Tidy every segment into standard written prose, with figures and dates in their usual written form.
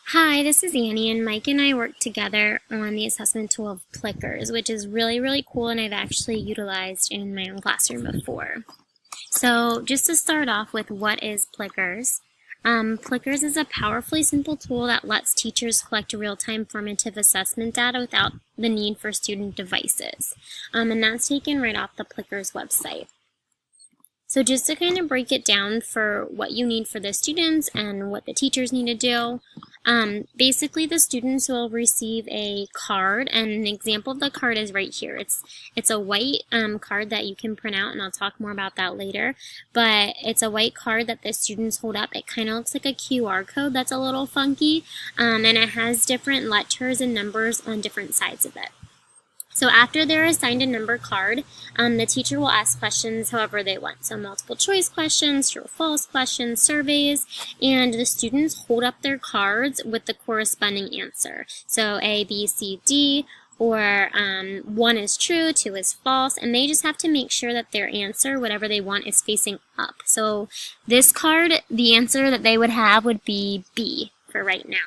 Hi, this is Annie, and Mike and I work together on the assessment tool of Plickers, which is really cool, and I've actually utilized in my own classroom before. So just to start off with, what is Plickers? Plickers is a powerfully simple tool that lets teachers collect real-time formative assessment data without the need for student devices. And that's taken right off the Plickers website. So just to kind of break it down for what you need for the students and what the teachers need to do, basically the students will receive a card, and an example of the card is right here. It's a white card that you can print out, and I'll talk more about that later, but it's a white card that the students hold up. It kind of looks like a QR code that's a little funky, and it has different letters and numbers on different sides of it. So after they're assigned a number card, the teacher will ask questions however they want. So multiple choice questions, true or false questions, surveys, and the students hold up their cards with the corresponding answer. So A, B, C, D, or 1 is true, 2 is false, and they just have to make sure that their answer, whatever they want, is facing up. So this card, the answer that they would have would be B for right now.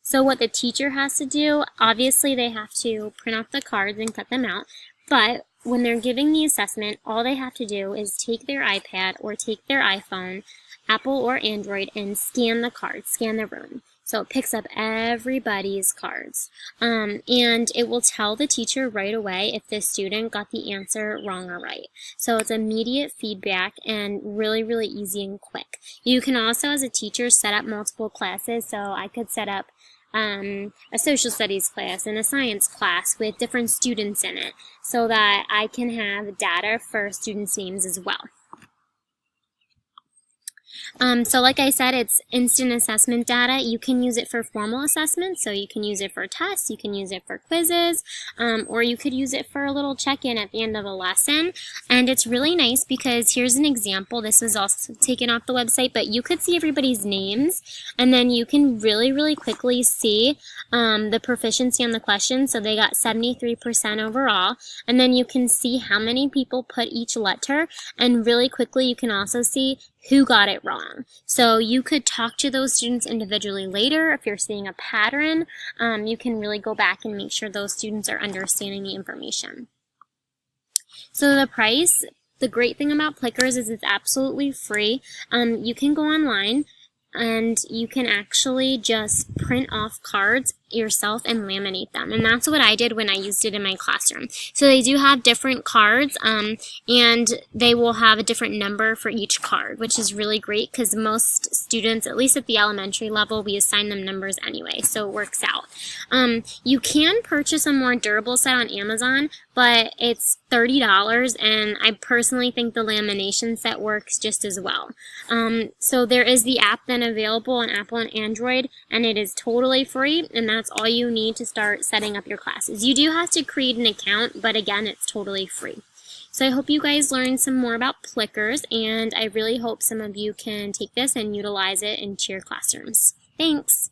So what the teacher has to do, obviously they have to print off the cards and cut them out, but when they're giving the assessment, all they have to do is take their iPad or take their iPhone, Apple or Android, and scan the cards, scan the room. So it picks up everybody's cards, and it will tell the teacher right away if the student got the answer wrong or right. So it's immediate feedback and really easy and quick. You can also, as a teacher, set up multiple classes. So I could set up a social studies class and a science class with different students in it so that I can have data for students' names as well. So like I said, it's instant assessment data. You can use it for formal assessments, so you can use it for tests, you can use it for quizzes, or you could use it for a little check-in at the end of a lesson. And it's really nice because here's an example. This was also taken off the website, but you could see everybody's names, and then you can really quickly see the proficiency on the question. So they got 73% overall, and then you can see how many people put each letter, and really quickly you can also see who got it wrong. So you could talk to those students individually later. If you're seeing a pattern, you can really go back and make sure those students are understanding the information. So the price, the great thing about Plickers is it's absolutely free. You can go online and you can actually just print off cards yourself and laminate them, and that's what I did when I used it in my classroom. So they do have different cards, and they will have a different number for each card, which is really great because most students, at least at the elementary level, we assign them numbers anyway, so it works out. You can purchase a more durable set on Amazon, but it's $30, and I personally think the lamination set works just as well. So there is the app then available on Apple and Android, and it is totally free, and that's all you need to start setting up your classes. You do have to create an account, but again, it's totally free. So I hope you guys learned some more about Plickers, and I really hope some of you can take this and utilize it into your classrooms. Thanks!